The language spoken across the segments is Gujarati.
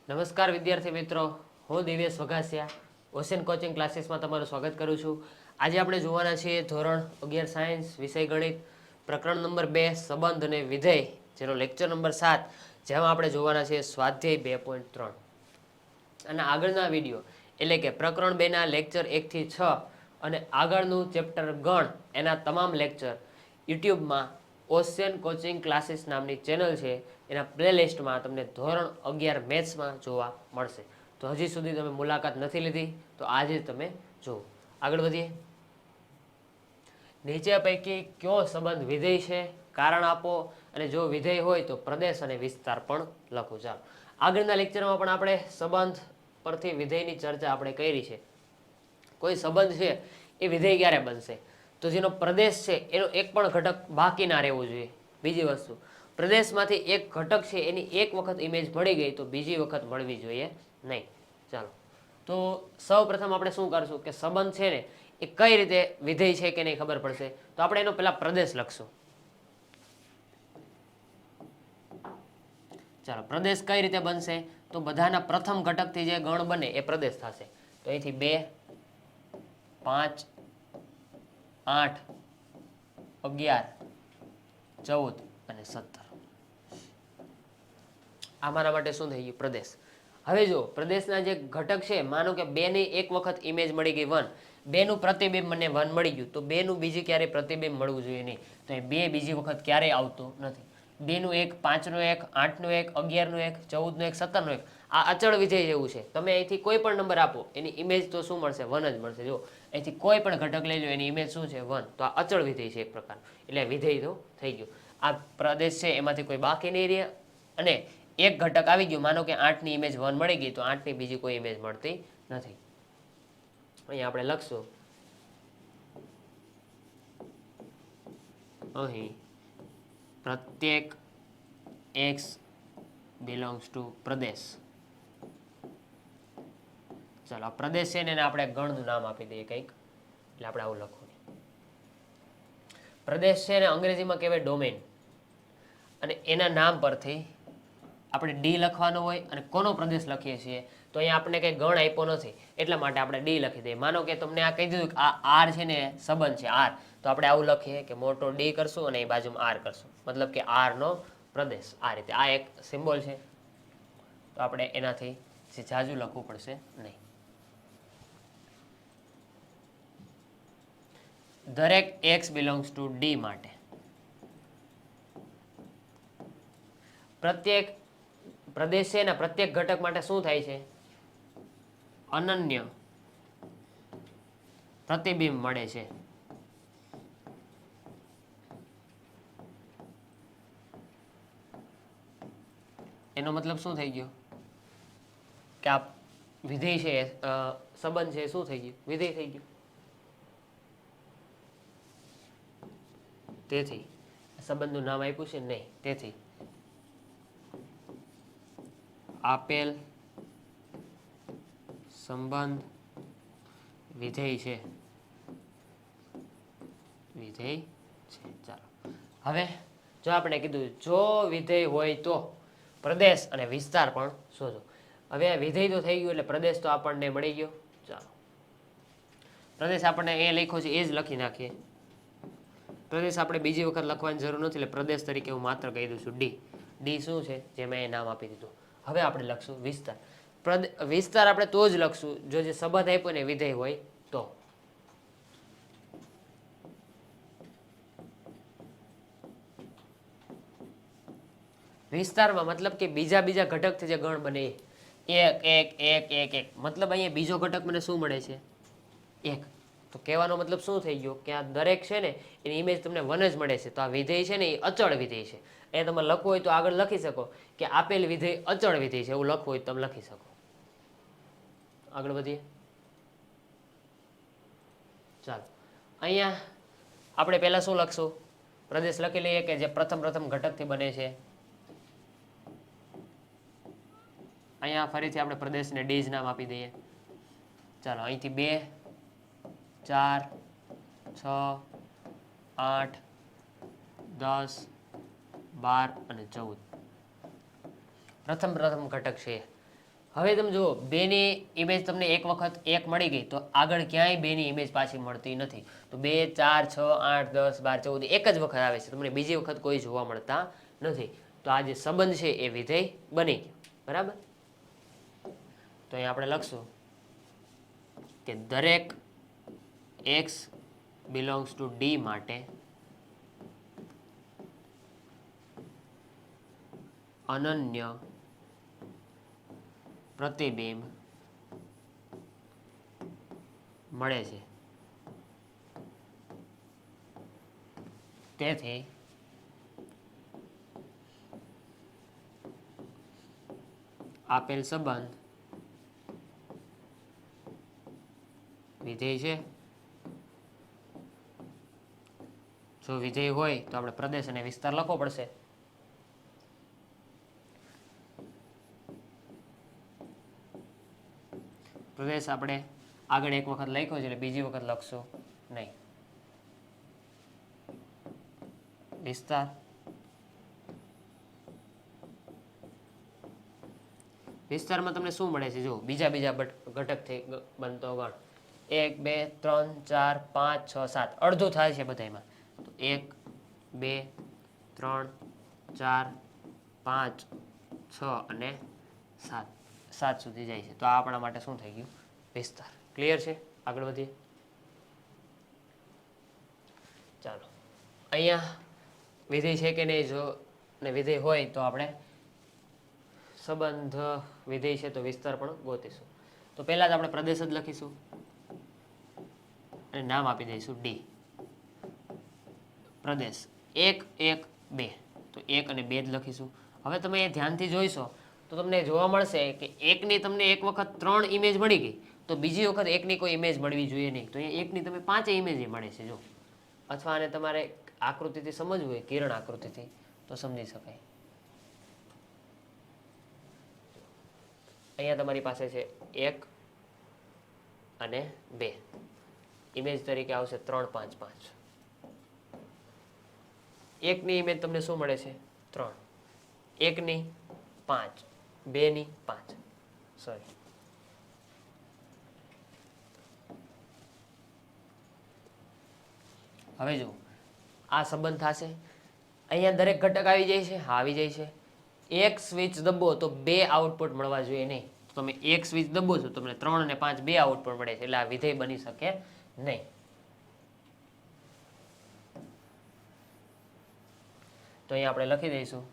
નમસ્કાર વિદ્યાર્થી મિત્રો, હું દિવ્યેશ વઘાસિયા ઓશિયન કોચિંગ ક્લાસીસમાં તમારું સ્વાગત કરું છું. આજે આપણે જોવાના છીએ ધોરણ 11 સાયન્સ વિષય ગણિત પ્રકરણ નંબર 2 સંબંધ અને વિધેય, જેનો લેક્ચર નંબર 7, જેમાં આપણે જોવાના છીએ સ્વાધ્યાય 2.3 અને આગળના વિડીયો એટલે કે પ્રકરણ 2ના લેક્ચર 1 થી 6 અને આગળનું ચેપ્ટર ગણ એના તમામ લેક્ચર યુટ્યુબમાં ઓશિયન કોચિંગ ક્લાસીસ નામની ચેનલ છે એના પ્લેલિસ્ટમાં તમને ધોરણ 11 મેથ્સમાં જોવા મળશે. તો હજી સુધી તમે મુલાકાત નથી લીધી તો આજે તમે જુઓ. આગળ વધીએ. નીચે પૈકી કયો સંબંધ વિધેય છે? કારણ આપો, અને જો વિધેય હોય તો પ્રદેશ અને વિસ્તાર પણ લખો. ચાલો, આગળના લેક્ચરમાં પણ આપણે સંબંધ પરથી વિધેયની ચર્ચા આપણે કરી છે. કોઈ સંબંધ છે એ વિધેય ક્યારે બનશે? તો જેનો પ્રદેશ છે એનો એક પણ ઘટક બાકી ના રહેવો જોઈએ. બીજી વસ્તુ, પ્રદેશમાંથી એક ઘટક છે એની એક વખત ઇમેજ મળી ગઈ તો બીજી વખત મળવી જોઈએ નહીં. ચાલો, તો સૌ પ્રથમ આપણે શું કરશું કે સંબંધ છે ને એ કઈ રીતે વિધેય છે કે નહીં ખબર પડશે. તો આપણે એનો પહેલા પ્રદેશ લખશું. ચાલો, પ્રદેશ કઈ રીતે બનશે? તો બધાના પ્રથમ ઘટકથી જે ગણ બને એ પ્રદેશ થશે. તો અહીંથી 2, 5, 8, 11, 14 અને 17. અમારા માટે શું થઈ ગયું? પ્રદેશ. હવે જો પ્રદેશના જે ઘટક છે, માનો કે 2 ની એક વખત ઇમેજ મળી ગઈ 1, 2 નું પ્રતિબિંબ મને 1 મળી ગયું, તો 2 નું બીજી ક્યારે પ્રતિબિંબ મળવું જોઈએ નહીં. તો એ 2 બીજી વખત ક્યારેય આવતું નથી. 2 નું 1, 5 નું 1, 8 નું 1, 11 નું 1, 14 નું 1, 17 નું 1, આ અચળ વિધેય જેવું છે. તમે અહીંથી કોઈ પણ નંબર આપો એની ઇમેજ તો શું મળશે? 1 જ મળશે. જો અહીંથી કોઈ પણ ઘટક લઈ લો એની ઇમેજ શું છે? 1. તો આ અચળ વિધેય છે એક પ્રકારનું, એટલે વિધેય તો થઈ ગયું. આ પ્રદેશ છે એમાંથી કોઈ બાકી નહીં રહે, અને એક ઘટક આવી ગયું, માનો કે 8 ની ઇમેજ 1 મળી ગઈ, તો 8 ની બીજી કોઈ ઇમેજ મળતી નથી. અહીંયા આપણે લખશું, અહીં પ્રત્યેક x બિલોંગ્સ ટુ પ્રદેશ. ચાલો, આ પ્રદેશ છે ને એને આપણે ગણનું નામ આપી દઈએ કંઈક, એટલે આપણે આવું લખવું. પ્રદેશ છે ને અંગ્રેજીમાં કહેવાય ડોમેન, અને એના નામ પરથી આપણે ડી લખવાનો હોય. અને કોનો પ્રદેશ લખીએ છીએ તો અહીંયા આપણે કંઈ ગણ આપ્યો નથી, એટલા માટે આપણે ડી લખી દઈએ. માનો કે તમને આ કહી દીધું કે આ આર છે ને સંબંધ છે આર, તો આપણે આવું લખીએ કે મોટો ડી કરશું અને એ બાજુમાં આર કરશું, મતલબ કે આર નો પ્રદેશ. આ રીતે આ એક સિમ્બોલ છે, તો આપણે એનાથી જાજુ લખવું પડશે નહીં. દરેક x બિલોંગ્સ ટુ ડી માટે પ્રત્યેક પ્રદેશ છે ને પ્રત્યેક ઘટક માટે શું થાય છે? અનન્ય પ્રતિબિંબ મળે છે. એનો મતલબ શું થઈ ગયો કે આ વિધેય છે, સંબંધ છે, શું થઈ ગયું? વિધેય થઈ ગયું. તેથી સંબંધનું નામ આપ્યું છે નહીં. તેથી આપેલ સંબંધ વિધેય છે. વિધેય છે. ચાલો, હવે જો આપણે કીધું જો વિધેય હોય તો પ્રદેશ અને વિસ્તાર પણ શોધો. હવે આ વિધેય તો થઈ ગયું એટલે પ્રદેશ તો આપણને મળી ગયો. ચાલો, પ્રદેશ આપણે એ લખ્યો છે એ જ લખી નાખીએ. પ્રદેશ આપણે બીજી વખત લખવાની જરૂર નથી, એટલે પ્રદેશ તરીકે હું માત્ર કહી દઉં છું ડી. ડી શું છે? જે મેં એ નામ આપી દીધું. હવે આપણે લખશું વિસ્તાર. વિસ્તાર આપણે તો જ લખશું જો જે સંબંધ આપ્યો ને વિધેય હોય તો. વિસ્તારમાં મતલબ કે બીજા ઘટકથી જે ગણ બને, 1 1 1 1 1, મતલબ અહીંયા બીજો ઘટક મને શું મળે છે? 1. તો કહેવાનો મતલબ શું થઈ ગયો કે આ દરેક છે ને એની ઇમેજ તમને 1 જ મળે છે. તો આ વિધેય છે ને એ અચળ વિધેય છે. એ તમે લખવું હોય તો આગળ લખી શકો કે આપેલ વિધેય અચળ વિધેય છે, એવું લખવું હોય તો તમે લખી શકો. આગળ વધીએ. ચાલો, અહીંયા આપણે પહેલા શું લખશું? પ્રદેશ લખી લઈએ કે જે પ્રથમ ઘટકથી બને છે. અહીંયા ફરીથી આપણે પ્રદેશને ડી નામ આપી દઈએ. ચાલો, અહીંથી 2, 4, 6, 8, 10, 12 અને 14. પ્રથમ ઘટક છે. હવે તમે જુઓ બેની ઇમેજ તમને એક વખત એક મળી ગઈ તો આગળ ક્યાંય બેની ઇમેજ પાછી મળતી નથી. તો 2, 4, 6, 8, 10, 12, 14 એક જ વખત આવે છે, તમને બીજી વખત કોઈ જોવા મળતા નથી. તો આ જે સંબંધ છે એ વિધેય બની ગયો. બરાબર. તો અહીં આપણે લખશું કે દરેક x બિલોંગ્સ ટુ ડી માટે અનન્ય પ્રતિબિંબ મળે છે. તેથી આપેલ સંબંધ વિધેય છે. જો વિધેય હોય તો આપણે પ્રદેશ અને વિસ્તાર લખવો પડશે. પ્રદેશ આપણે આગળ એક વખત લખ્યો છે એટલે બીજી વખત લખશું નહીં. વિસ્તાર વિસ્તારમાં તમને શું મળે છે? જો બીજા ઘટકથી બનતો ગણ 1, 2, 3, 4, 5, 6, 7 અડધું થાય છે બધામાં. તો 1, 2, 3, 4, 5, 6 અને 7 સુધી જાય છે. તો આ આપણા માટે શું થઈ ગયું? વિસ્તાર. ક્લિયર છે? આગળ વધીએ. ચાલો અહીંયા વિધેય છે કે નહીં, જો ને વિધેય હોય તો આપણે સંબંધ વિધેય છે તો વિસ્તાર પણ ગોતીશું. તો પહેલા જ આપણે પ્રદેશ જ લખીશું અને નામ આપી દઈશું ડી. પ્રદેશ 1, 1, 2 તો 1 અને 2 જ લખીશું. હવે તમે એ ધ્યાનથી જોઈશો તો તમને જોવા મળશે કે એકની તમને એક વખત 3 ઇમેજ મળી ગઈ તો બીજી વખત એકની કોઈ ઇમેજ મળવી જોઈએ નહીં. તો અહીંયા એકની તમે 5 ઇમેજ મળે છે. જો અથવા આને તમારે આકૃતિથી સમજવું હોય, કિરણ આકૃતિથી, તો સમજી શકાય. અહીંયા તમારી પાસે છે 1 અને 2 ઇમેજ તરીકે આવશે 3, 5, 5. એકની ઇમેજ તમને શું મળે છે? 3. એકની 5, 2ની 5. સોરી, હવે જો આ સંબંધ થશે. અહીંયા દરેક ઘટક આવી જાય છે. હા, આવી જાય છે. એક સ્વિચ દબો તો 2 આઉટપુટ મળવા જોઈએ નહીં. તો તમે એક સ્વિચ દબો છો તમને 3 અને 5 2 આઉટપુટ મળે છે એટલે આ વિધેય બની શકે નહીં. તો અહીંયા આપણે લખી દઈશું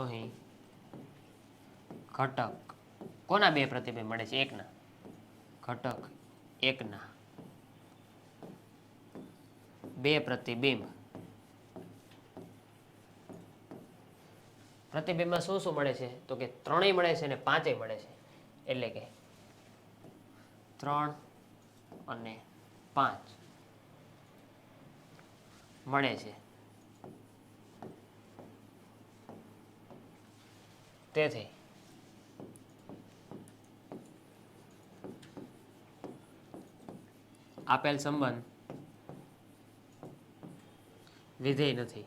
અહીં ઘટક કોના 2 પ્રતિબિંબ મળે છે? એકના. ઘટક એકના 2 પ્રતિબિંબ. પ્રતિબિંબમાં શું શું મળે છે? તો કે 3 મળે છે અને 5 મળે છે. એટલે કે 3 અને 5 મળે છે. તેથી આપેલ સંબંધ વિધેય નથી.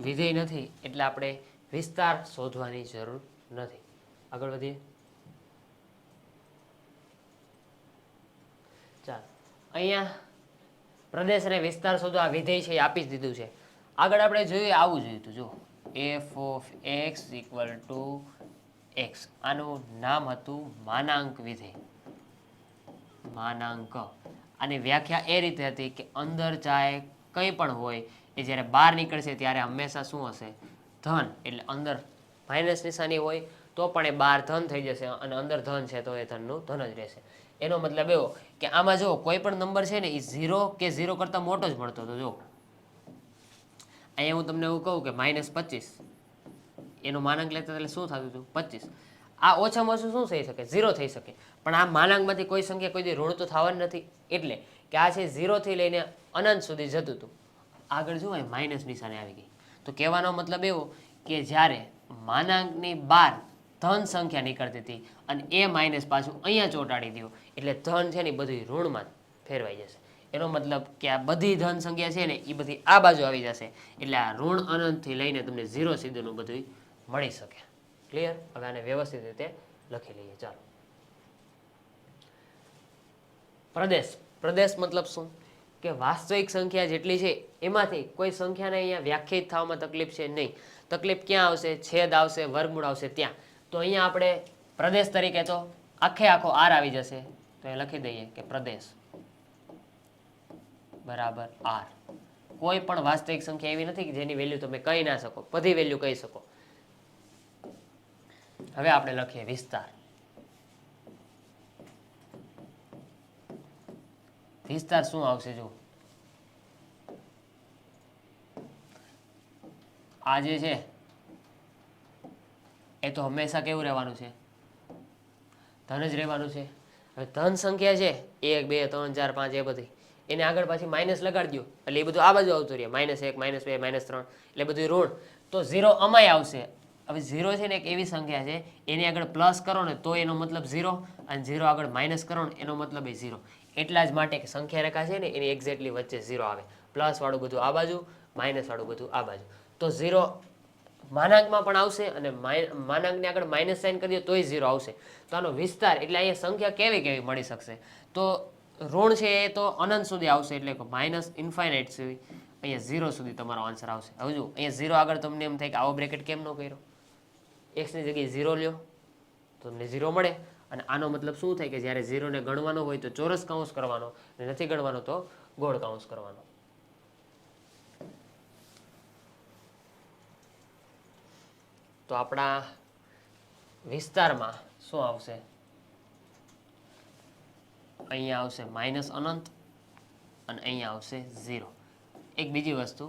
વિધેય નથી એટલે આપણે વિસ્તાર શોધવાની જરૂર નથી. આગળ વધીએ. ચાલો અહીંયા પ્રદેશ અને વિસ્તાર શોધવા વિધેય છે એ આપી જ દીધું છે. આગળ આપણે જોઈએ આવું જોયું હતું. જો f of x equal to x, આનું નામ હતું માનાંક વિધેય. માનાંક. આની વ્યાખ્યા એ રીતે હતી કે અંદર ચાહે કંઈ પણ હોય એ જ્યારે બહાર નીકળશે ત્યારે હંમેશા શું હશે? ધન. એટલે અંદર માઇનસ નિશાની હોય તો પણ એ બહાર ધન થઈ જશે અને અંદર ધન છે તો એ ધનનું ધન જ રહેશે. એનો મતલબ એવો કે આમાં જો કોઈ પણ નંબર છે ને એ 0 કે 0 કરતાં મોટો જ મળતો હતો. જો અહીંયા હું તમને એવું કહું કે -25 એનું માનાંક લેતા એટલે શું થતું હતું? 25. આ ઓછામાં ઓછું શું થઈ શકે? 0 થઈ શકે. પણ આ માનાંકમાંથી કોઈ સંખ્યા કોઈ દી ઋણ તો થવાની નથી. એટલે કે આ છે 0 થી લઈને અનંત સુધી જતું હતું. આગળ જો માઇનસ નિશાની આવી ગઈ. તો કહેવાનો મતલબ એવો કે જ્યારે માનાંકની બહાર ધન સંખ્યા નીકળતી હતી અને એ માઇનસ પાછું અહીંયા ચોંટાડી દો એટલે ધન છે ને બધું ઋણમાં ફેરવાઈ જશે. એનો મતલબ કે આ બધી ધન સંખ્યા છે ને એ બધી આ બાજુ આવી જશે, એટલે આ ઋણ અનંતથી લઈને તમને 0 સુધીનું બધું મળી શકે. ક્લિયર? હવે આને વ્યવસ્થિત રીતે લખી લઈએ. ચાલો, પ્રદેશ. પ્રદેશ મતલબ શું? કે વાસ્તવિક સંખ્યા જેટલી છે એમાંથી કોઈ સંખ્યાને અહીંયા વ્યાખ્યાયિત થવામાં તકલીફ છે નહીં. તકલીફ ક્યાં આવશે? છેદ આવશે, વર્ગમૂળ આવશે ત્યાં. તો અહીંયા આપણે પ્રદેશ તરીકે તો આખે આખો આર આવી જશે. તો એ લખી દઈએ કે પ્રદેશ બરાબર આર. કોઈ પણ વાસ્તવિક સંખ્યા એવી નથી કે જેની વેલ્યુ તમે કહી ના શકો, બધી વેલ્યુ કહી શકો. હવે આપણે લખીએ વિસ્તાર. વિસ્તાર શું આવશે? જો આ જે છે એ તો હંમેશા કેવું રહેવાનું છે? ધન જ રહેવાનું છે. હવે ધન સંખ્યા છે 1 2 3 4 5 એ બધી, એને આગળ પાછી માઇનસ લગાડી દો એટલે એ બધું આ બાજુ આવતું રહે. -1 -2 -3 એટલે બધું ઋણ. તો 0 અમાય આવશે. હવે 0 છે ને એક એવી સંખ્યા છે એની આગળ પ્લસ કરો ને તો એનો મતલબ 0, અને 0 આગળ માઇનસ કરો ને એનો મતલબ એ 0. એટલા જ માટે કે સંખ્યા રેખા છે ને એની એક્ઝેક્ટલી વચ્ચે 0 આવે. પ્લસ વાળું બધું આ બાજુ, માઇનસ વાળું બધું આ બાજુ. તો 0 માનાંકમાં પણ આવશે અને માનાંકની આગળ માઇનસ સાઇન કરી દો તોય 0 આવશે. તો આનો વિસ્તાર એટલે અહીંયા સંખ્યા કેવી કેવી મળી શકશે? તો ઋણ છે એ તો અનંત સુધી આવશે, એટલે કે -ઇન્ફાઇનાઇટ સુધી. અહીંયા 0 સુધી તમારો આન્સર આવશે. હવે જો અહીંયા 0 આગળ તમને એમ થાય કે આવો બ્રેકેટ કેમ ન કર્યો? x ની જગ્યાએ 0 લ્યો તો તમને 0 મળે. અને આનો મતલબ શું થાય કે જ્યારે 0 ને ગણવાનો હોય તો ચોરસ કૌંસ કરવાનો, અને નથી ગણવાનો તો ગોળ કૌંસ કરવાનો. તો આપણા વિસ્તારમાં શું આવશે? અહીંયા આવશે -અનંત અને અહીંયા આવશે 0. એક બીજી વસ્તુ,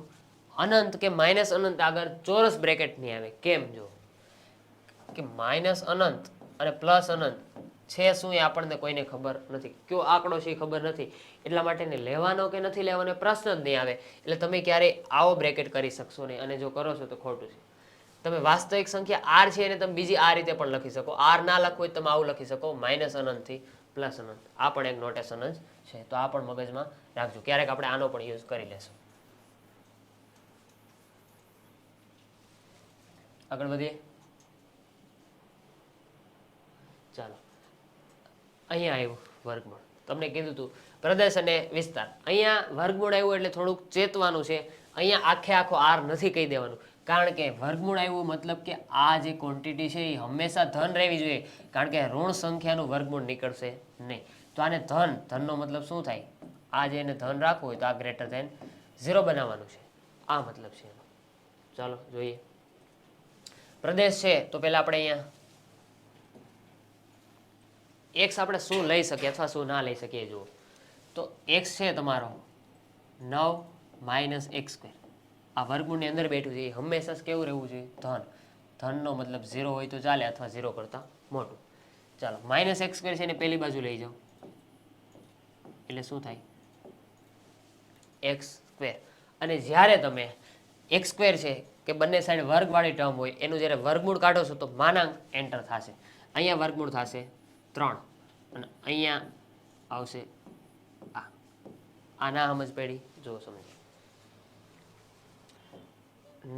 અનંત કે -અનંત આગળ ચોરસ બ્રેકેટ નહીં આવે. કેમ? જો કે -અનંત અને +અનંત છે શું એ આપણને કોઈને ખબર નથી. કયો આંકડો છે એ ખબર નથી. એટલા માટે ને લેવાનો કે નથી લેવાનો પ્રશ્ન જ નહીં આવે. એટલે તમે ક્યારેય આવો બ્રેકેટ કરી શકશો નહીં, અને જો કરો છો તો ખોટું છે. તમે વાસ્તવિક સંખ્યા r છે એને તમે બીજી આ રીતે પણ લખી શકો. r ના લખવું હોય તમે આવું લખી શકો, -અનંત થી +અનંત. આ પણ એક નોટેશન જ છે. તો આ પણ મગજમાં રાખજો. ક્યારેક આપણે આનો પણ યુઝ કરી લેશું. આગળ વધીએ. ચાલો, અહીંયા આવ્યું વર્ગમૂળ. તમને કીધું હતું પ્રદેશ અને વિસ્તાર. અહીંયા વર્ગમૂળ આવ્યું એટલે થોડુંક ચેતવાનું છે. અહીંયા આખે આખો r નથી કહી દેવાનું, કારણ કે વર્ગમૂળ આવ્યું મતલબ કે આ જે ક્વોન્ટિટી છે એ હંમેશા ધન રહેવી જોઈએ, કારણ કે ઋણ સંખ્યાનું વર્ગમૂળ નીકળશે નહીં. તો આને ધનનો મતલબ શું થાય? આ જે એને ધન રાખવું હોય તો આ >0 બનાવવાનું છે. આ મતલબ છે એનો. ચાલો જોઈએ. પ્રદેશ છે તો પહેલા આપણે અહીંયા x આપણે શું લઈ શકીએ અથવા શું ના લઈ શકીએ જુઓ. તો x છે તમારો 9 - x². આ વર્ગમૂળની અંદર બેઠું છે એ હંમેશા કેવું રહેવું જોઈએ? ધન. ધનનો મતલબ 0 હોય તો ચાલે અથવા 0 કરતાં મોટું. ચાલો, -x² છે એને પહેલી બાજુ લઈ જાઓ એટલે શું થાય? x². અને જ્યારે તમે x² છે કે બંને સાઈડ વર્ગવાળી ટર્મ હોય એનું જ્યારે વર્ગમૂળ કાઢો છો તો માનાંક એન્ટર થશે. અહીંયા વર્ગમૂળ થશે 3 અને અહીંયા આવશે આ ના સમજ પડી? જો સમજ.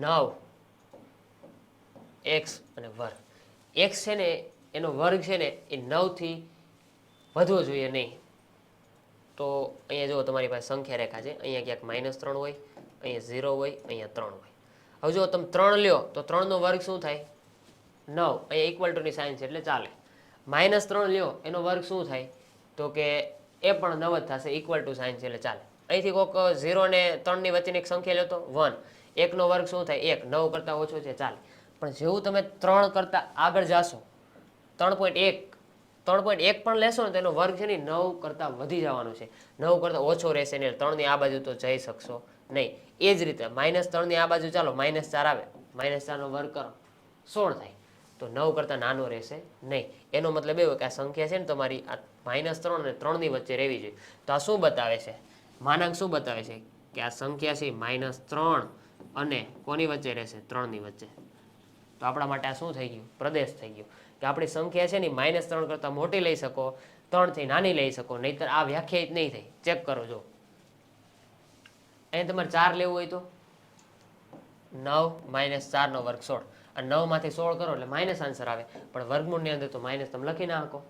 9x અને વર્ગ. x છે ને એનો વર્ગ છે ને એ 9 થી વધવો જોઈએ નહીં. તો અહીંયા જો તમારી પાસે સંખ્યા રેખા છે, અહીંયા ક્યાંક -3 હોય, અહીંયા 0 હોય, અહીંયા 3 હોય. હવે જો તમે 3 લ્યો તો 3 નો વર્ગ શું થાય? 9. અહીંયા ઇક્વલ ટુની સાઇન છે એટલે ચાલે. -3 લ્યો એનો વર્ગ શું થાય? તો કે એ પણ 9 જ થશે, ઇક્વલ ટુ સાઇન છે એટલે ચાલે. અહીંથી કોઈક 0 ને 3 ની વચ્ચેની એક સંખ્યા લ્યો તો 1. 1 નો વર્ગ શું થાય? 1. 9 કરતાં ઓછો છે ચાલે. પણ જેવું તમે 3 કરતાં આગળ જાશો, 3.1 પણ લેશો ને તો એનો વર્ગ છે ને 9 કરતાં વધી જવાનો છે. 9 કરતાં ઓછો રહેશે ને 3 ની આ બાજુ તો જઈ શકશો નહીં. એ જ રીતે -3 ની આ બાજુ ચાલો -4 આવે, -4 નો વર્ગ કરો 16 થાય. તો 9 કરતાં નાનો રહેશે નહીં. એનો મતલબ એવો કે આ સંખ્યા છે ને તમારી આ -3 અને 3 ની વચ્ચે રહેવી જોઈએ. તો આ શું બતાવે છે? માનાંક શું બતાવે છે? કે આ સંખ્યા છે -3 અને કોની વચ્ચે રહેશે? 3 ની વચ્ચે. તો આપણા માટે આ શું થઈ ગયું? પ્રદેશ થઈ ગયું. કે આપણી સંખ્યા છે ને -3 કરતાં મોટી લઈ શકો, 3 થી નાની લઈ શકો, નહીતર આ વ્યાખ્યાયિત નહીં થઈ. ચેક કરો જો અહીંયા તમારે 4 લેવું હોય તો 9 માઇનસ 4 નો વર્ગ 16, અને 9 માંથી 16 કરો એટલે માઇનસ આન્સર આવે, પણ વર્ગમૂળની અંદર તો માઇનસ તમે લખી ના શકો.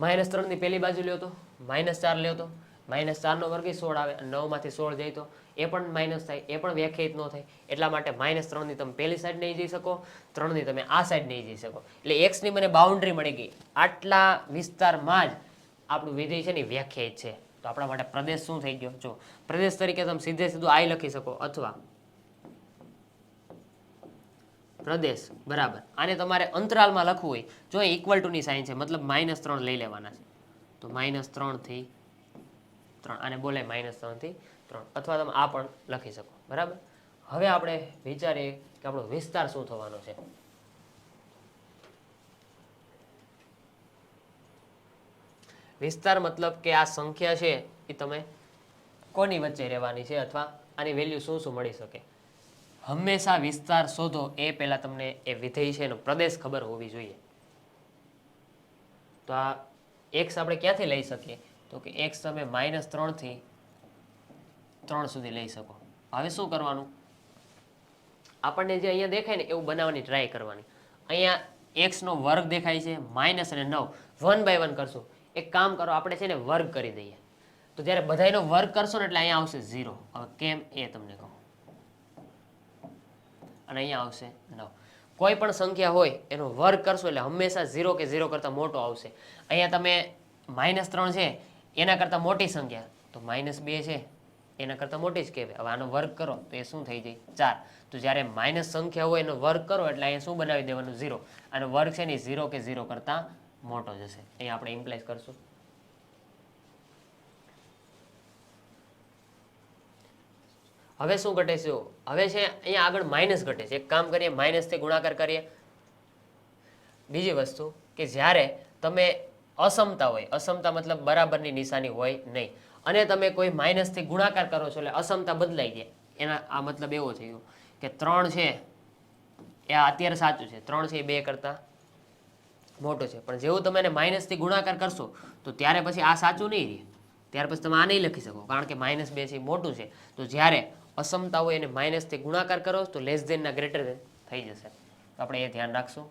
-3 ની પેલી બાજુ લ્યો તો -4 લ્યો તો -4 નો વર્ગ 16 આવે, અને 9 માંથી 16 જાય તો એ પણ માઇનસ થાય, એ પણ વ્યાખ્યાયિત ન થાય. એટલા માટે -3 ની તમે પેલી સાઈડ નહીં જઈ શકો, 3 ની તમે આ સાઈડ નહીં જઈ શકો. એટલે x ની મને બાઉન્ડ્રી મળી ગઈ, આટલા વિસ્તારમાં જ આપણું વિધેય છે ને વ્યાખ્યાયિત છે. તો આપણા માટે પ્રદેશ શું થઈ ગયો? જો પ્રદેશ તરીકે તમે સીધે સીધું I લખી શકો, અથવા પ્રદેશ બરાબર. આને તમારે અંતરાલમાં લખવું હોય, જો ઇક્વલ ટુ ની સાઇન છે, મતલબ -3 લઈ લેવાના છે, તો -3 થી 3, આને બોલાય -3 થી 3, અથવા તમે આ પણ લખી શકો. બરાબર. હવે આપણે વિચારીએ કે આપણો વિસ્તાર શું થવાનો છે. વિસ્તાર મતલબ કે આ સંખ્યા છે એ તમે કોની વચ્ચે રહેવાની છે, અથવા આની વેલ્યુ શું શું મળી શકે. હંમેશા વિસ્તાર શોધો એ પહેલા તમને એ વિધેય છે એનો પ્રદેશ ખબર હોવી જોઈએ. તો આ x આપણે ક્યાંથી લઈ શકીએ? તો કે x તમે -3 થી 3 સુધી લઈ શકો. હવે શું કરવાનું? આપણને જે અહીંયા દેખાય ને એવું બનાવવાની ટ્રાય કરવાની. અહીંયા x નો વર્ગ દેખાય છે, માઇનસ અને 9, 1 બાય 1 કરશું. એક કામ કરો, આપણે છે ને વર્ગ કરી દઈએ. તો જ્યારે બધાયનો વર્ગ કરશો ને એટલે અહીંયા આવશે 0. હવે કેમ એ તમને કહું. અને અહીંયા આવશે 9. કોઈ પણ સંખ્યા હોય એનો વર્ગ કરશો એટલે હંમેશા 0 કે 0 કરતાં મોટો આવશે. અહીંયા તમે -3 છે એના કરતાં મોટી સંખ્યા, તો -2 છે એના કરતાં મોટી જ કહેવાય. હવે આનો વર્ગ કરો તો એ શું થઈ જાય? 4. તો જ્યારે માઇનસ સંખ્યા હોય એનો વર્ગ કરો એટલે અહીંયા શું બનાવી દેવાનું? 0. આનો વર્ગ છે ને 0 કે 0 કરતાં મોટો જશે. અહીંયા આપણે ઇમ્પ્લાઇઝ કરશું. હવે શું ઘટે છે? હવે છે અહીંયા આગળ માઇનસ ઘટે છે. એક કામ કરીએ, માઇનસથી ગુણાકાર કરીએ. બીજી વસ્તુ કે જ્યારે તમે અસમતા હોય, અસમતા મતલબ બરાબરની નિશાની હોય નહીં, અને તમે કોઈ માઇનસથી ગુણાકાર કરો છો એટલે અસમતા બદલાઈ જાય. એના આ મતલબ એવો થયો કે 3 છે એ અત્યારે સાચું છે, 3 છે એ 2 કરતાં મોટો છે, પણ જેવું તમે એને માઇનસથી ગુણાકાર કરશો તો ત્યારે પછી આ સાચું નહીં રહે. ત્યાર પછી તમે આ નહીં લખી શકો, કારણ કે -2 છે એ મોટું છે. તો જ્યારે અસમતા હોય એને માઇનસથી ગુણાકાર કરો તો લેસ ધેન ના ગ્રેટર ધેન થઈ જશે. તો આપણે એ ધ્યાન રાખશું.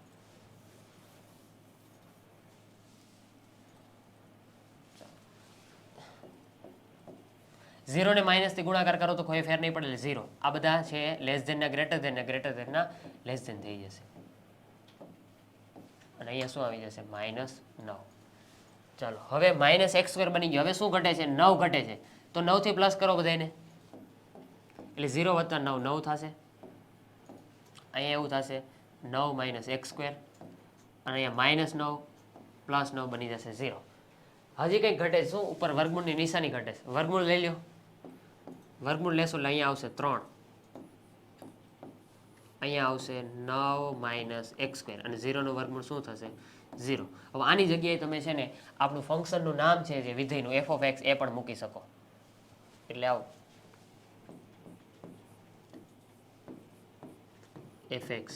ઝીરો ને માઇનસથી ગુણાકાર કરો તો કોઈ ફેર નહીં પડે, એટલે 0. આ બધા છે લેસ ધેન ના ગ્રેટર ધેન ના લેસ ધેન થઈ જશે. અને અહીંયા શું આવી જશે? -9. ચાલો હવે -x² બની ગયો. હવે શું ઘટે છે? 9 ઘટે છે. તો 9 થી પ્લસ કરો બધાને, એટલે 0 વત્તા 9 9 થશે. અહીંયા એવું થશે 9 - x², અને અહીંયા -9 + 9 બની જશે 0. હજી કંઈક ઘટે છે. શું? ઉપર વર્ગમૂળની નિશાની ઘટે છે. વર્ગમૂળ લઈ લો. વર્ગમૂળ લેશો એટલે અહીંયા આવશે 3, અહીંયા આવશે 9 - x², અને 0 નું વર્ગમૂળ શું થશે? 0. હવે આની જગ્યાએ તમે છે ને આપણું ફંક્શનનું નામ છે જે વિધેયનું f(x) એ પણ મૂકી શકો. એટલે આવો f(x).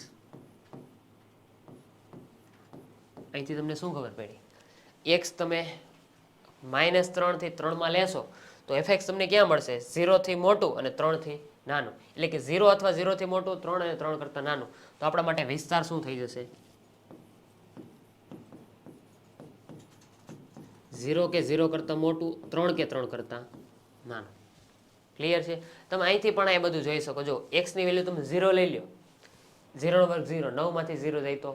અહીંથી તમને શું ખબર પડી? x તમે -3 થી 3 માં લેશો તો f(x) તમને ક્યાં મળશે? 0 થી મોટું અને 3 થી નાનું. એટલે કે 0 અથવા 0 થી મોટું, 3 અને 3 કરતાં નાનું. તો આપણા માટે વિસ્તાર શું થઈ જશે? 0 કે 0 કરતાં મોટું, 3 કે 3 કરતાં નાનું. ક્લિયર છે? તમે અહીંથી પણ આ બધું જોઈ શકો. જો x ની વેલ્યુ તમે 0 લઈ લો, 0 નો વર્ગ 0, 9 માંથી 0 જાય તો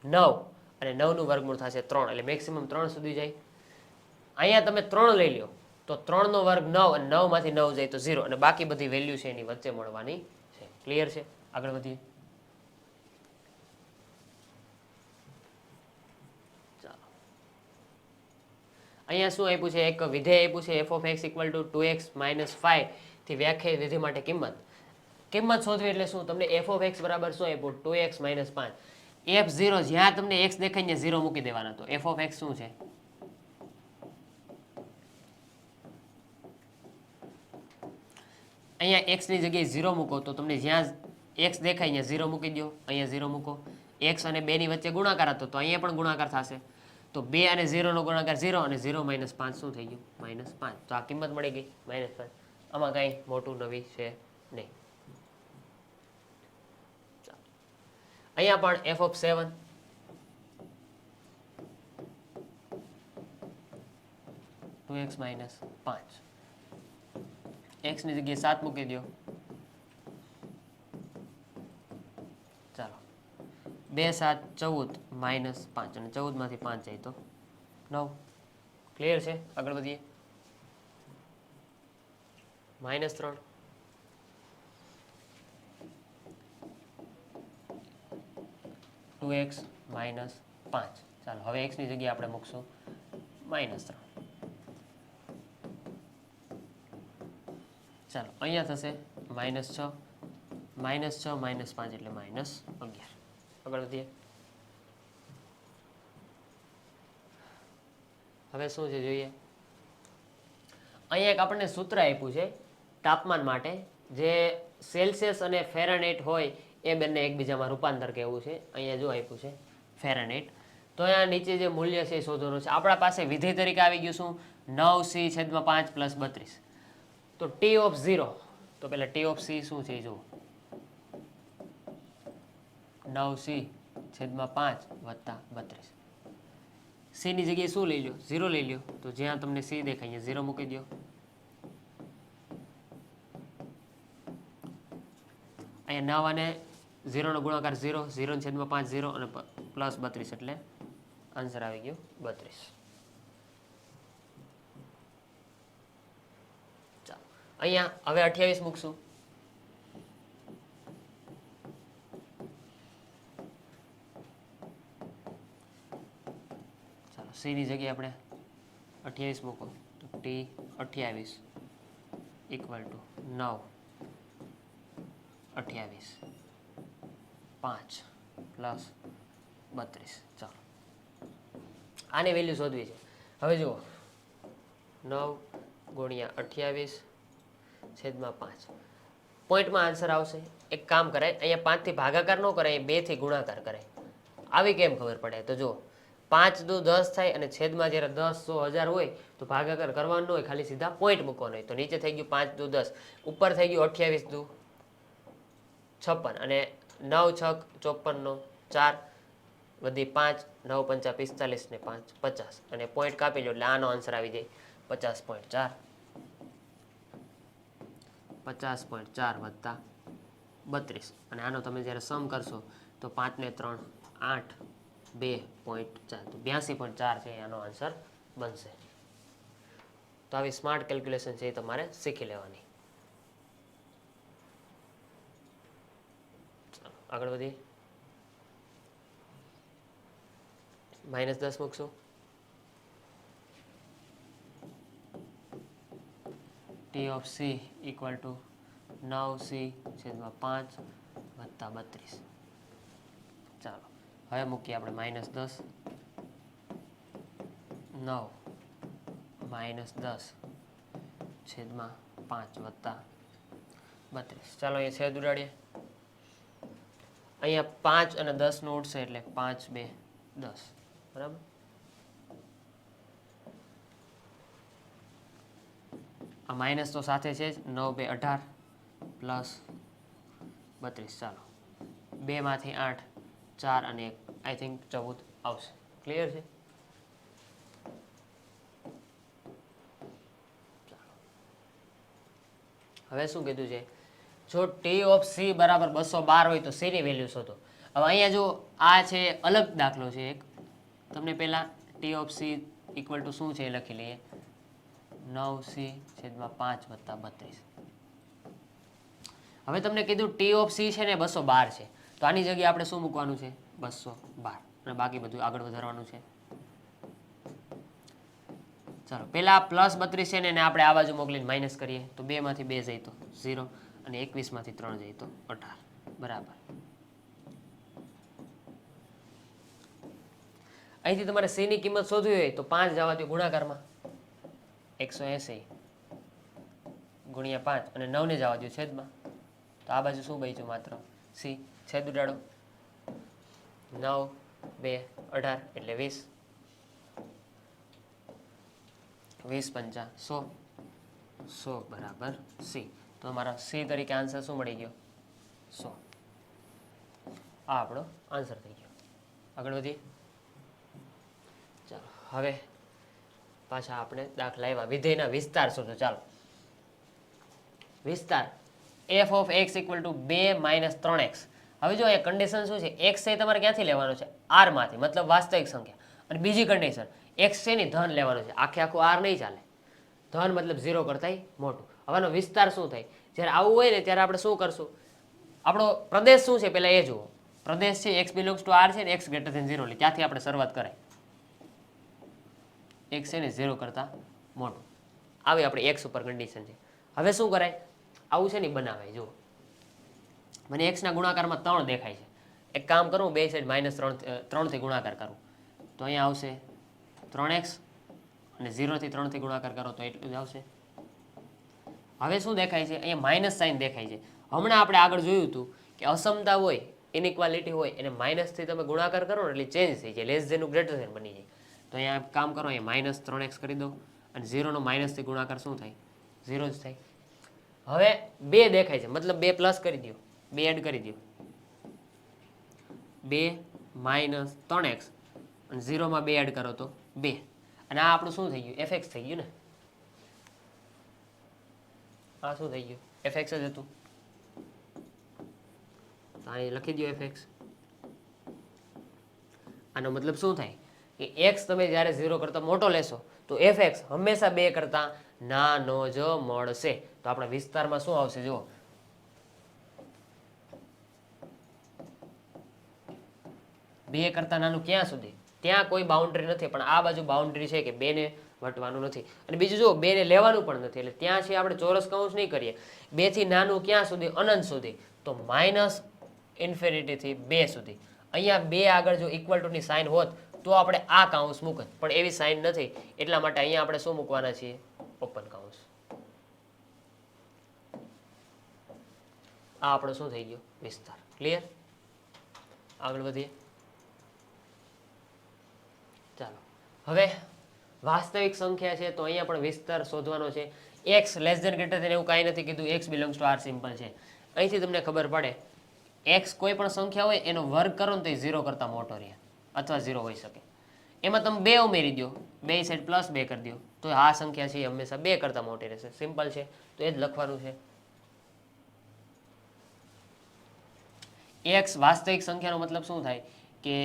9, અને 9 નું વર્ગમૂળ થશે 3, એટલે મેક્સિમમ 3 સુધી જાય. અહીંયા તમે 3 લઈ લો તો 3 નો વર્ગ 9, અને 9 માંથી 9 જાય તો 0, અને બાકી બધી વેલ્યુ છે એની વચ્ચે મળવાની છે. ક્લિયર છે? આગળ વધીએ. ચાલો અહીંયા શું આપ્યું છે? એક વિધેય આપ્યું છે f(x) = 2x - 5 થી વ્યાખ્યાયિત વિધેય માટે કિંમત શોધવી. એટલે શું? તમને f(x) બરાબર શું આપ્યું? 2x - 5. f0 જ્યાં તમને x દેખાય ત્યાં 0 મૂકી દેવાના. તો f(x) શું છે? અહીંયા x ની જગ્યાએ 0 મૂકો તો તમને જ્યાં x દેખાય ત્યાં 0 મૂકી દો. અહીંયા 0 મૂકો. x અને 2 ની વચ્ચે ગુણાકાર હતો તો અહીંયા પણ ગુણાકાર થશે. તો 2 અને 0 નો ગુણાકાર 0, અને 0 - 5 શું થઈ ગયું? -5. તો આ કિંમત મળી ગઈ -5. આમાં કાંઈ મોટું નવી છે નહીં. અહીંયા પણ f of 7 2x minus 5 x ની જગ્યાએ 7 મૂકી દો. ચાલો 2 7 14 minus 5 અને 14 માંથી 5 જાય તો 9. ક્લિયર છે? આગળ વધીએ. -3 2x minus 5. ચાલો હવે x ની જગ્યાએ આપણે મૂકશું -3. ચાલો અહીંયા થશે -6 -6 -5 એટલે -11. આગળ વધીએ. હવે શું છે જોઈએ. અહીંયા એક આપણને સૂત્ર આપ્યું છે તાપમાન માટે, જે સેલ્સિયસ અને ફેરનહીટ હોય એ બંને એકબીજામાં રૂપાંતર કેવું છે. અહીંયા જો આપ્યું છે ફેરનહીટ. તો અહીંયા નીચે જે મૂલ્ય છે એ શોધવાનું છે. આપણા પાસે વિધેય તરીકે આવી ગયું શું 9c/5 + 32. તો t of 0, તો પહેલા t of c શું છે જુઓ 9c/5 + 32. c ની જગ્યાએ શું લઈ લો 0 લઈ લો. તો જ્યાં તમને c દેખાય 0 મૂકી દો. અહીંયા 9 અને 0 નો ગુણાકાર 0, 0/5 0 અને +32 એટલે આન્સર આવી ગયો 32. ચાલો અહીંયા હવે 28 મૂકશું. ચાલો c ની જગ્યાએ આપણે 28 મૂકો તો t 28 = 9 28 5 + 32. ચાલો આની વેલ્યુ શોધવી છે. હવે જુઓ 9 × 28/5 પોઈન્ટમાં આન્સર આવશે. એક કામ કરાય, અહીંયા 5 થી ભાગાકાર ન કરાય, 2 થી ગુણાકાર કરાય. આવી કેમ ખબર પડે? તો જુઓ 5 દુ 10 થાય અને છેદમાં જ્યારે 10 100 1000 હોય તો ભાગાકાર કરવાનો હોય, ખાલી સીધા પોઈન્ટ મૂકવાનો હોય. તો નીચે થઈ ગયું 5 દુ 10, ઉપર થઈ ગયું 28 દુ 56 અને 9 6 54 નો 4 વધી 5 9 5 45 ને 5 50 અને પોઈન્ટ કાપી લો એટલે આનો આન્સર આવી જાય 50.4. 50.4 વત્તા 32 અને આનો તમે જ્યારે સમ કરશો તો 5 ને 3 8 2.4 તો 82.4 છે આનો આન્સર બનશે. તો આવી સ્માર્ટ કેલ્ક્યુલેશન છે એ તમારે શીખી લેવાની. આગળ વધીએ. -10 મૂકશું. t of c = 9c/5 + 32. ચાલો હવે મૂકીએ આપણે -10 9 -10/5 + 32. ચાલો અહીંયા છેદ ઉડાડીએ. અહીંયા 5 અને 10 નો ઉડશે એટલે 5 2 10. બરાબર. આ માઇનસ તો સાથે છે જ. 9 2 18 + 32. ચાલો 2 માંથી 8 4 અને 1 આઈ થિંક 14 આવશે. ક્લિયર છે? હવે શું કીધું છે? જો t of c = 212 હોય તો c ની વેલ્યુ શોધો. હવે અહીંયા જો આ છે અલગ દાખલો છે એક. તમને પહેલા t of c = શું છે એ લખી લઈએ 9c/5 + 32. હવે તમને કીધું t of c છે ને 212 છે, તો આની જગ્યાએ આપણે શું મૂકવાનું છે 212 અને બાકી બધું આગળ વધારવાનું છે. ચાલો પહેલા +32 છે ને એને આપણે આ બાજુ મોકલીને માઇનસ કરીએ તો 2 માંથી 2 જાય તો 0 અને 21 માંથી 3 જાય તો 18. બરાબર. અહીંથી તમારે c ની કિંમત શોધવી હોય તો 5 જવા દો ગુણાકારમાં 180 × 5 અને 9 ને જવા દો છેદમાં. તો આ બાજુ શું બચ્યું? માત્ર c. છેદ ઉડાડો. 9 2 18 એટલે 20 20 × 5 = 100 100 બરાબર સી. તો અમારા સી તરીકે આન્સર શું મળી ગયો? 100. આ આપણો આન્સર થઈ ગયો. આગળ વધીએ. ચાલો હવે પાછા આપણે દાખલા આવ્યા વિધેયના વિસ્તાર શોધો. ચાલો વિસ્તાર f of x equal to 2 minus 3x. હવે જો એ કન્ડિશન શું છે? x એ તમારે ક્યાંથી લેવાનો છે? r માંથી, મતલબ વાસ્તવિક સંખ્યા. અને બીજી કન્ડિશન x છે ની ધન લેવાનો છે. આખે આખું r નહીં ચાલે. ધન મતલબ 0 કરતાંય મોટું. હવેનો વિસ્તાર શું થાય? જ્યારે આવું હોય ને ત્યારે આપણે શું કરશું? આપણો પ્રદેશ શું છે પહેલા એ જુઓ. પ્રદેશ છે x બિલોંગ્સ ટુ r છે ને x ગ્રેટર ધેન 0 લે ત્યાંથી આપણે શરૂઆત કરાય. x છે ને 0 કરતા મોટું. આવી આપણે x ઉપર કન્ડિશન છે. હવે શું કરાય? આવું છે ને બનાવાય. જુઓ મને x ના ગુણાકારમાં 3 દેખાય છે. એક કામ કરું, બે સાઈડ -3 થી ગુણાકાર કરું તો અહીંયા આવશે 3x અને 0 થી 3 થી ગુણાકાર કરો તો એટલું જ આવશે. હવે શું દેખાય છે? અહીંયા માઇનસ સાઇન દેખાય છે. હમણાં આપણે આગળ જોયું હતું કે અસમતા હોય, ઇનઇક્વાલિટી હોય એને માઇનસથી તમે ગુણાકાર કરો ને એટલે ચેન્જ થઈ જાય, લેસ ધેન ગ્રેટર ધેન બની જાય. તો અહીંયા કામ કરો, અહીંયા -3x કરી દો અને 0 નો માઇનસથી ગુણાકાર શું થાય? 0 જ થાય. હવે 2 દેખાય છે, મતલબ 2 પ્લસ કરી દો, 2 એડ કરી દો. 2 માઇનસ 3x અને 0 માં 2 એડ કરો તો 2. અને આ આપણું શું થઈ ગયું? fx થઈ ગયું ને. આ શું થઈ ગયું? fx જ હતું. અહીં લખી દો fx. આનો મતલબ શું થાય કે x તમે જ્યારે 0 કરતા મોટો લેશો તો fx હંમેશા 2 કરતા નાનો જ મળશે. તો આપણા વિસ્તારમાં શું આવશે? જુઓ 2 કરતા નાનું ક્યાં સુધી? ત્યાં કોઈ બાઉન્ડ્રી નથી, પણ આ બાજુ બાઉન્ડ્રી છે કે 2 ને વટવાનું નથી. અને બીજું જો 2 ને લેવાનું પણ નથી, એટલે ત્યાં છે આપણે ચોરસ કૌંસ નહીં કરીએ. 2 થી નાનું ક્યાં સુધી? અનંત સુધી. તો માઇનસ ઇન્ફિનિટી થી 2 સુધી. અહીંયા 2 આગળ જો ઇક્વલ ટુ ની સાઇન હોત તો આપણે આ કૌંસ મૂકત, પણ એવી સાઇન નથી. એટલા માટે અહીંયા આપણે શું મૂકવાના છીએ? ઓપન કૌંસ. આ આપણો શું થઈ ગયો? વિસ્તાર. ક્લિયર? આગળ વધીએ. ચાલો હવે વાસ્તવિક સંખ્યા છે તો અહીંયા પણ વિસ્તાર શોધવાનો છે. x less than greater than એવું કાંઈ નથી કીધું, x belongs to r simple છે. અહીંથી તમને ખબર પડે x કોઈ પણ સંખ્યા હોય એનો વર્ગ કરો ને તો એ 0 કરતા મોટો રહે અથવા 0 હોઈ શકે. એમાં તમે 2 ઉમેરી દો, બે સાઈડ +2 કરી દો તો આ સંખ્યા છે એ હંમેશા 2 કરતા મોટી રહેશે. સિમ્પલ છે, તો એ જ લખવાનું છે. x વાસ્તવિક સંખ્યાનો મતલબ શું થાય કે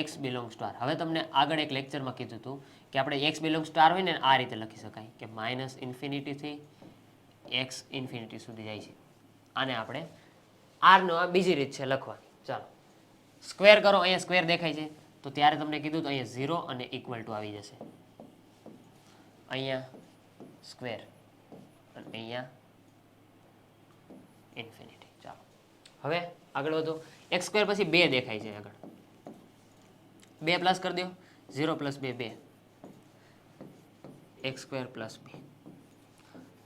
x બિલોંગ્સ ટુ r. હવે તમને આગળ એક લેક્ચરમાં કીધું હતું કે આપણે x બિલોંગ્સ ટુ r હોય ને આ રીતે લખી શકાય કે -ઇન્ફિનિટી થી x ઇન્ફિનિટી સુધી જાય છે. આને આપણે r નો આ બીજી રીત છે લખવાની. ચાલો સ્ક્વેર કરો, અહીંયા સ્ક્વેર દેખાય છે તો ત્યારે તમને કીધું તો અહીંયા 0 અને ઇક્વલ ટુ આવી જશે. અહીંયા સ્ક્વેર અને અહીંયા ઇન્ફિનિટી. ચાલો હવે આગળ વધો. x સ્ક્વેર પછી 2 દેખાય છે આગળ, 2 પ્લસ કરી દો, 0 + 2 2, x સ્ક્વેર + 2,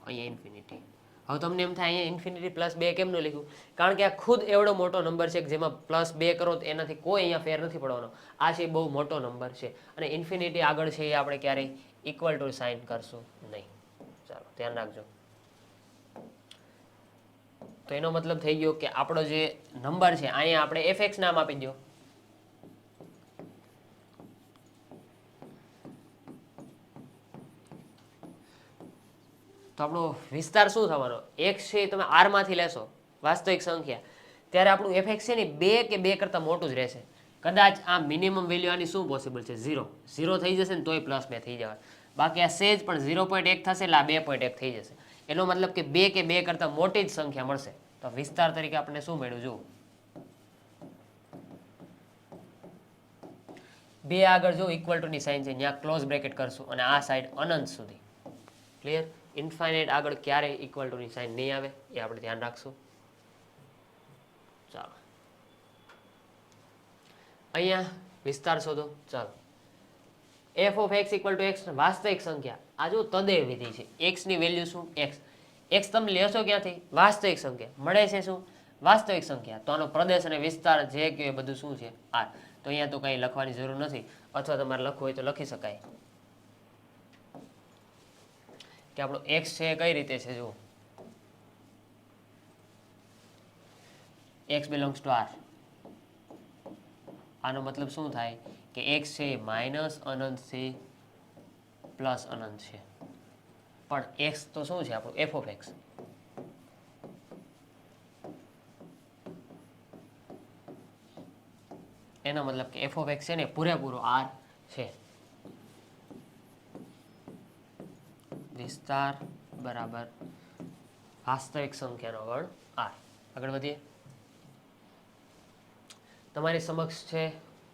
અહીંયા ઇન્ફિનિટી. હવે તમને એમ થાય અહીંયા ઇન્ફિનિટી +2 કેમ ન લખ્યું? કારણ કે આ ખુદ એવડો મોટો નંબર છે કે જેમાં +2 કરો તો એનાથી કોઈ અહીંયા ફેર નથી પડવાનો. આ છે બહુ મોટો નંબર છે અને ઇન્ફિનિટી આગળ છે એ આપણે ક્યારેય ઇક્વલ ટુ સાઇન કરશું નહીં. ચાલો ધ્યાન રાખજો. તો એનો મતલબ થઈ ગયો કે આપણો જે નંબર છે અહીંયા આપણે fx નામ આપી દો. તો આપણો વિસ્તાર શું થવાનો? x છે તમે r માંથી લેશો વાસ્તવિક સંખ્યા ત્યારે આપણું fx છે ને 2 કે 2 કરતા મોટું જ રહેશે. કદાચ આ મિનિમમ વેલ્યુ આની શું પોસિબલ છે? 0 થઈ જશે ને તોય +2 થઈ જવાય. બાકી આ સેજ પણ 0.1 થશે એટલે આ 2.1 થઈ જશે. એનો મતલબ કે 2 કે 2 કરતા મોટી જ સંખ્યા મળશે. તો વિસ્તાર તરીકે આપણે શું મળ્યું? જુઓ 2 આગળ જો ઇક્વલ ટુ ની સાઇન છે ત્યાં ક્લોઝ બ્રેકેટ કરશું અને આ સાઈડ અનંત સુધી. ક્લિયર? ઇન્ફાઇનાઇટ આગળ ક્યારેય ઇક્વલ ટુ ની સાઇન નહીં આવે, એ આપણે ધ્યાન રાખશું. ચાલો અહીંયા વિસ્તાર શોધો. ચાલો f of x equal to x વાસ્તવિક સંખ્યા. આ જો તદેવ વિધિ છે. x ની વેલ્યુ શું? x તમે લેશો ક્યાંથી? વાસ્તવિક સંખ્યા. મળે છે શું? વાસ્તવિક સંખ્યા. તો આનો પ્રદેશ અને વિસ્તાર જે કે બધું શું છે? r. તો અહીંયા તો કંઈ લખવાની જરૂર નથી, અથવા તમારે લખવું હોય તો લખી શકાય. કે આપણો એક્સ છે એ કઈ રીતે છે જુઓ, એક્સ બિલોંગ્સ ટુ આર. આનો મતલબ શું થાય કે એક્સ છે માઇનસ અનંતથી પ્લસ અનંત છે, પણ એક્સ તો શું છે આપણું એફ ઓફ એક્સ. એનો મતલબ કે એફ ઓફ એક્સ છે ને પૂરેપૂરો આર છે. વિસ્તાર બરાબર વાસ્તવિક સંખ્યાનો ગણ આર. આગળ વધીએ. તમારી સમક્ષ છે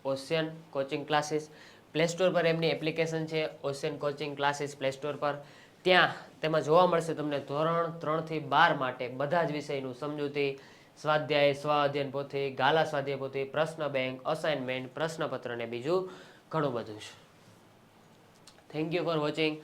ocean coaching classes. Play store પર એમની એપ્લિકેશન છે ocean coaching classes play store પર. ત્યાં તેમાં જોવા મળશે તમને ધોરણ 3 થી 12 માટે બધા જ વિષયનું સમજૂતી, સ્વાધ્યાય, સ્વ અધ્યયન પોથી, ગાલા સ્વાધ્યાય પોથી, પ્રશ્ન બેંક, અસાઇનમેન્ટ, પ્રશ્નપત્ર ને બીજું ઘણું બધું છે. Thank you for watching.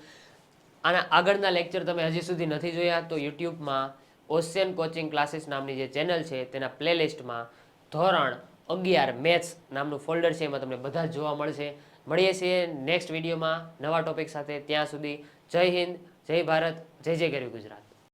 આના આગળના લેક્ચર તમે હજી સુધી નથી જોયા તો યુટ્યુબમાં ઓશિયન કોચિંગ ક્લાસીસ નામની જે ચેનલ છે તેના પ્લેલિસ્ટમાં ધોરણ 11 મેથ્સ નામનું ફોલ્ડર છે, એમાં તમને બધા જ જોવા મળશે. મળીએ છીએ નેક્સ્ટ વિડીયોમાં નવા ટોપિક સાથે. ત્યાં સુધી જય હિન્દ, જય ભારત, જય જય ગરવી ગુજરાત.